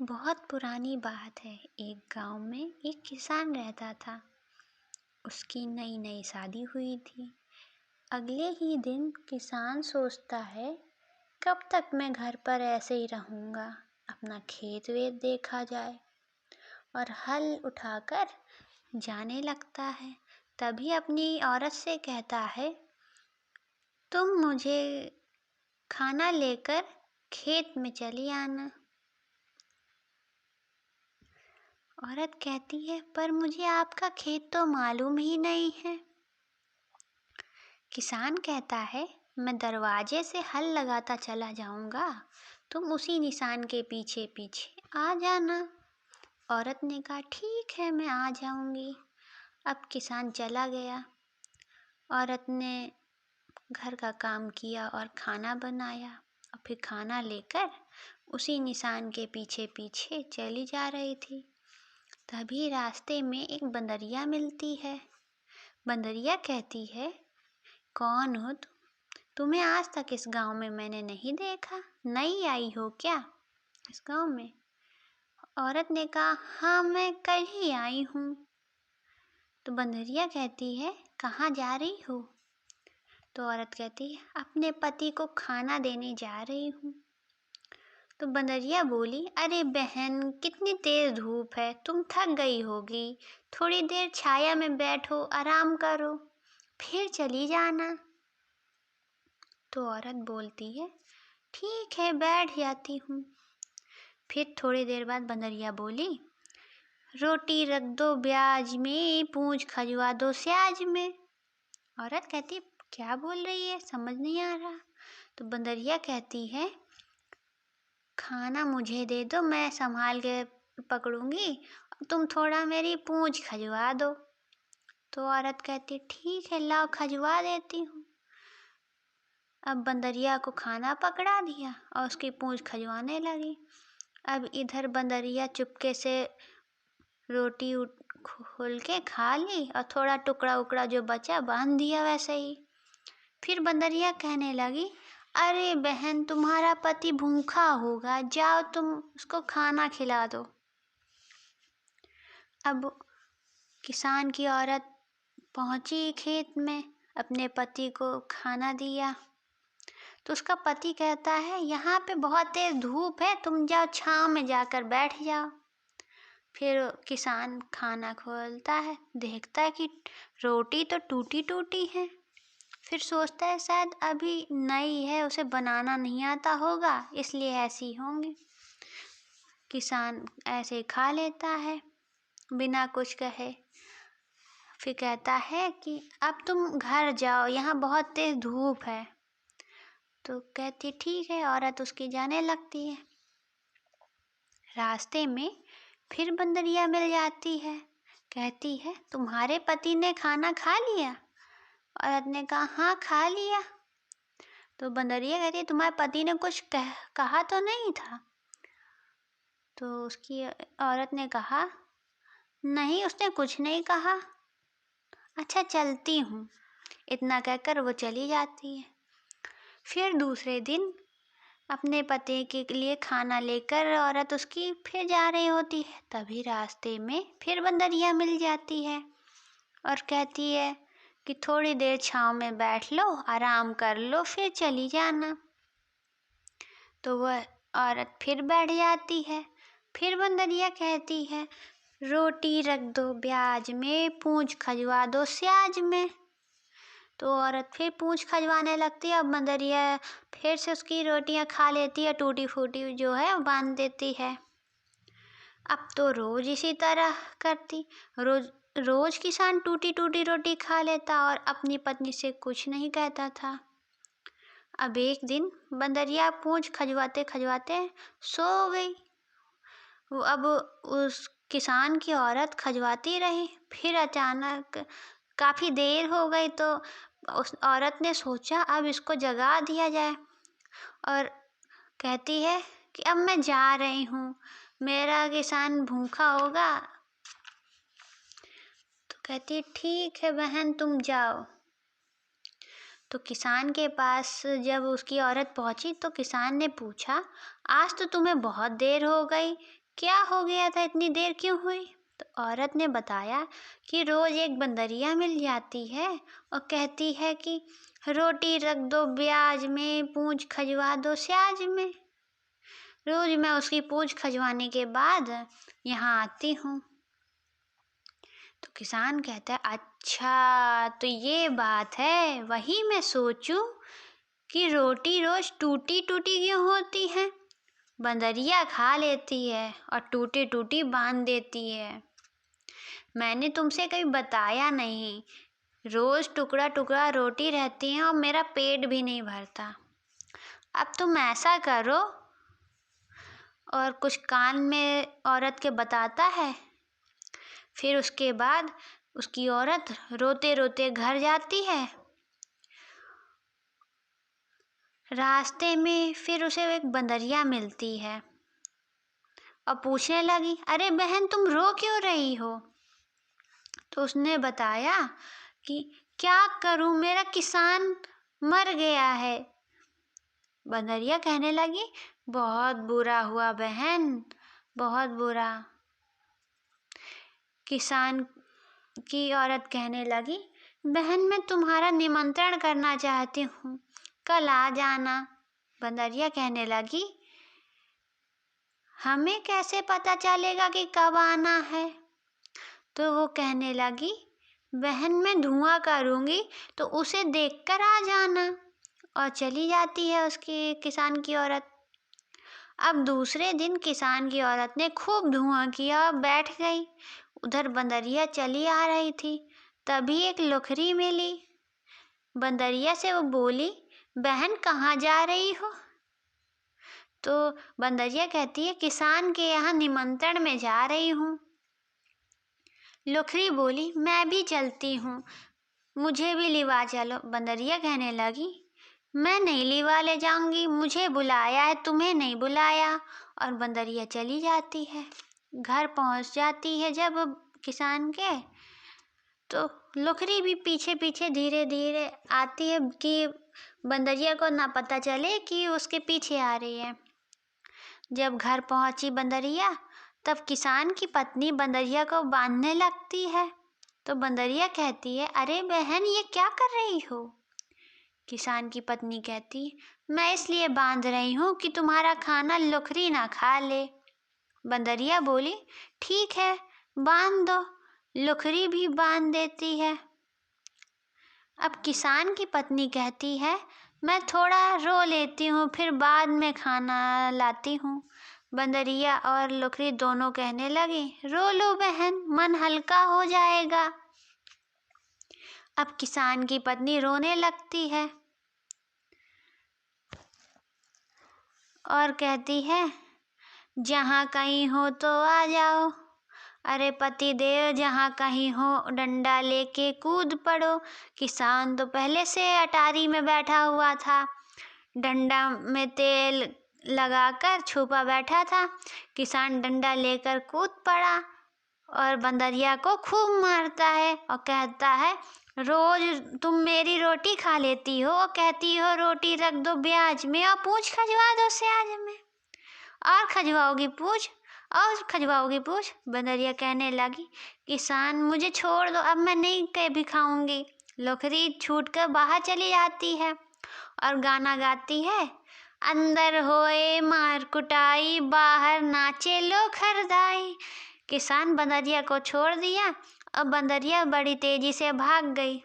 बहुत पुरानी बात है। एक गांव में एक किसान रहता था। उसकी नई नई शादी हुई थी। अगले ही दिन किसान सोचता है, कब तक मैं घर पर ऐसे ही रहूँगा, अपना खेत वेत देखा जाए, और हल उठाकर जाने लगता है। तभी अपनी औरत से कहता है, तुम मुझे खाना लेकर खेत में चली आना। औरत कहती है, पर मुझे आपका खेत तो मालूम ही नहीं है। किसान कहता है, मैं दरवाजे से हल लगाता चला जाऊंगा, तुम उसी निशान के पीछे पीछे आ जाना। औरत ने कहा, ठीक है, मैं आ जाऊंगी। अब किसान चला गया। औरत ने घर का काम किया और खाना बनाया, और फिर खाना लेकर उसी निशान के पीछे पीछे चली जा रही थी। तभी रास्ते में एक बंदरिया मिलती है। बंदरिया कहती है, कौन हो तुम? तुम्हें आज तक इस गांव में मैंने नहीं देखा। नई आई हो क्या इस गांव में? औरत ने कहा, हाँ, मैं कल ही आई हूँ। तो बंदरिया कहती है, कहाँ जा रही हो? तो औरत कहती है, अपने पति को खाना देने जा रही हूँ। तो बंदरिया बोली, अरे बहन, कितनी तेज धूप है, तुम थक गई होगी, थोड़ी देर छाया में बैठो, आराम करो, फिर चली जाना। तो औरत बोलती है, ठीक है, बैठ जाती हूँ। फिर थोड़ी देर बाद बंदरिया बोली, रोटी रख दो ब्याज में, पूंछ खजवा दो स्याज में। औरत कहती, क्या बोल रही है, समझ नहीं आ रहा। तो बंदरिया कहती है, खाना मुझे दे दो, मैं संभाल के पकड़ूंगी, तुम थोड़ा मेरी पूंछ खजवा दो। तो औरत कहती, ठीक है, लाओ, खजवा देती हूँ। अब बंदरिया को खाना पकड़ा दिया और उसकी पूंछ खजवाने लगी। अब इधर बंदरिया चुपके से रोटी खोल के खा ली, और थोड़ा टुकड़ा उकड़ा जो बचा बांध दिया वैसे ही। फिर बंदरिया कहने लगी, अरे बहन, तुम्हारा पति भूखा होगा, जाओ तुम उसको खाना खिला दो। अब किसान की औरत पहुंची खेत में, अपने पति को खाना दिया। तो उसका पति कहता है, यहाँ पे बहुत तेज धूप है, तुम जाओ छाँव में जाकर बैठ जाओ। फिर किसान खाना खोलता है, देखता है कि रोटी तो टूटी टूटी है। फिर सोचता है, शायद अभी नई है, उसे बनाना नहीं आता होगा, इसलिए ऐसी होंगी। किसान ऐसे खा लेता है बिना कुछ कहे। फिर कहता है कि अब तुम घर जाओ, यहाँ बहुत तेज धूप है। तो कहती, ठीक है। औरत उसकी जाने लगती है। रास्ते में फिर बंदरिया मिल जाती है। कहती है, तुम्हारे पति ने खाना खा लिया? औरत ने कहा, हाँ, खा लिया। तो बंदरिया कहती है, तुम्हारे पति ने कुछ कहा तो नहीं था? तो उसकी औरत ने कहा, नहीं, उसने कुछ नहीं कहा। अच्छा, चलती हूँ। इतना कहकर वो चली जाती है। फिर दूसरे दिन अपने पति के लिए खाना लेकर औरत उसकी फिर जा रही होती है। तभी रास्ते में फिर बंदरिया मिल जाती है और कहती है कि थोड़ी देर छाँव में बैठ लो, आराम कर लो, फिर चली जाना। तो वह औरत फिर बैठ जाती है। फिर बंदरिया कहती है, रोटी रख दो ब्याज में, पूंछ खजवा दो स्याज में। तो औरत फिर पूंछ खजवाने लगती है। अब बंदरिया फिर से उसकी रोटियां खा लेती है, टूटी फूटी जो है बांध देती है। अब तो रोज इसी तरह करती, रोज रोज किसान टूटी टूटी रोटी खा लेता और अपनी पत्नी से कुछ नहीं कहता था। अब एक दिन बंदरिया पूंछ खजवाते खजवाते सो गई। अब उस किसान की औरत खजवाती रही। फिर अचानक काफ़ी देर हो गई, तो उस औरत ने सोचा, अब इसको जगा दिया जाए, और कहती है कि अब मैं जा रही हूँ, मेरा किसान भूखा होगा। तो कहती है, ठीक है बहन, तुम जाओ। तो किसान के पास जब उसकी औरत पहुंची तो किसान ने पूछा, आज तो तुम्हें बहुत देर हो गई, क्या हो गया था, इतनी देर क्यों हुई? तो औरत ने बताया कि रोज एक बंदरिया मिल जाती है और कहती है कि रोटी रख दो ब्याज में, पूंछ खजवा दो स्याज में। रोज मैं उसकी पूंछ खजवाने के बाद यहाँ आती हूँ। तो किसान कहता है, अच्छा तो ये बात है, वही मैं सोचूं कि रोटी रोज टूटी टूटी क्यों होती है। बंदरिया खा लेती है और टूटी टूटी बांध देती है। मैंने तुमसे कभी बताया नहीं, रोज टुकड़ा टुकड़ा रोटी रहती है और मेरा पेट भी नहीं भरता। अब तुम ऐसा करो। और कुछ कान में औरत के बताता है। फिर उसके बाद उसकी औरत रोते रोते घर जाती है। रास्ते में फिर उसे एक बंदरिया मिलती है और पूछने लगी, अरे बहन तुम रो क्यों रही हो? तो उसने बताया कि क्या करूं, मेरा किसान मर गया है। बंदरिया कहने लगी, बहुत बुरा हुआ बहन, बहुत बुरा। किसान की औरत कहने लगी, बहन मैं तुम्हारा निमंत्रण करना चाहती हूँ, कल आ जाना। बंदरिया कहने लगी, हमें कैसे पता चलेगा कि कब आना है? तो वो कहने लगी, बहन मैं धुआं करूँगी तो उसे देखकर आ जाना। और चली जाती है उसकी किसान की औरत। अब दूसरे दिन किसान की औरत ने खूब धुआं किया और बैठ गई। उधर बंदरिया चली आ रही थी, तभी एक लोखरी मिली। बंदरिया से वो बोली, बहन कहाँ जा रही हो? तो बंदरिया कहती है, किसान के यहाँ निमंत्रण में जा रही हूँ। लोखरी बोली, मैं भी चलती हूँ, मुझे भी लिवा चलो। बंदरिया कहने लगी, मैं नहीं लिवा ले जाऊंगी, मुझे बुलाया है, तुम्हें नहीं बुलाया। और बंदरिया चली जाती है। घर पहुंच जाती है जब किसान के, तो लोखरी भी पीछे पीछे धीरे धीरे आती है कि बंदरिया को ना पता चले कि उसके पीछे आ रही है। जब घर पहुंची बंदरिया, तब किसान की पत्नी बंदरिया को बांधने लगती है। तो बंदरिया कहती है, अरे बहन ये क्या कर रही हो? किसान की पत्नी कहती, मैं इसलिए बांध रही हूँ कि तुम्हारा खाना लोखरी ना खा ले। बंदरिया बोली, ठीक है बांध दो। लोखरी भी बांध देती है। अब किसान की पत्नी कहती है, मैं थोड़ा रो लेती हूँ, फिर बाद में खाना लाती हूँ। बंदरिया और लोखरी दोनों कहने लगी, रो लो बहन, मन हल्का हो जाएगा। अब किसान की पत्नी रोने लगती है और कहती है, जहाँ कहीं हो तो आ जाओ, अरे पति देव जहाँ कहीं हो डंडा लेके कूद पड़ो। किसान तो पहले से अटारी में बैठा हुआ था, डंडा में तेल लगाकर छुपा बैठा था। किसान डंडा लेकर कूद पड़ा और बंदरिया को खूब मारता है और कहता है, रोज तुम मेरी रोटी खा लेती हो और कहती हो रोटी रख दो ब्याज में और पूंछ खजवा दो स्याज में, और खजवाओगी पूंछ और खजवाओगी पूंछ। बंदरिया कहने लगी, किसान मुझे छोड़ दो, अब मैं नहीं कभी खाऊंगी। लोखरी छूट कर बाहर चली जाती है और गाना गाती है, अंदर होए मार कुटाई, बाहर नाचे लोखरदाई। किसान बंदरिया को छोड़ दिया और बंदरिया बड़ी तेजी से भाग गई।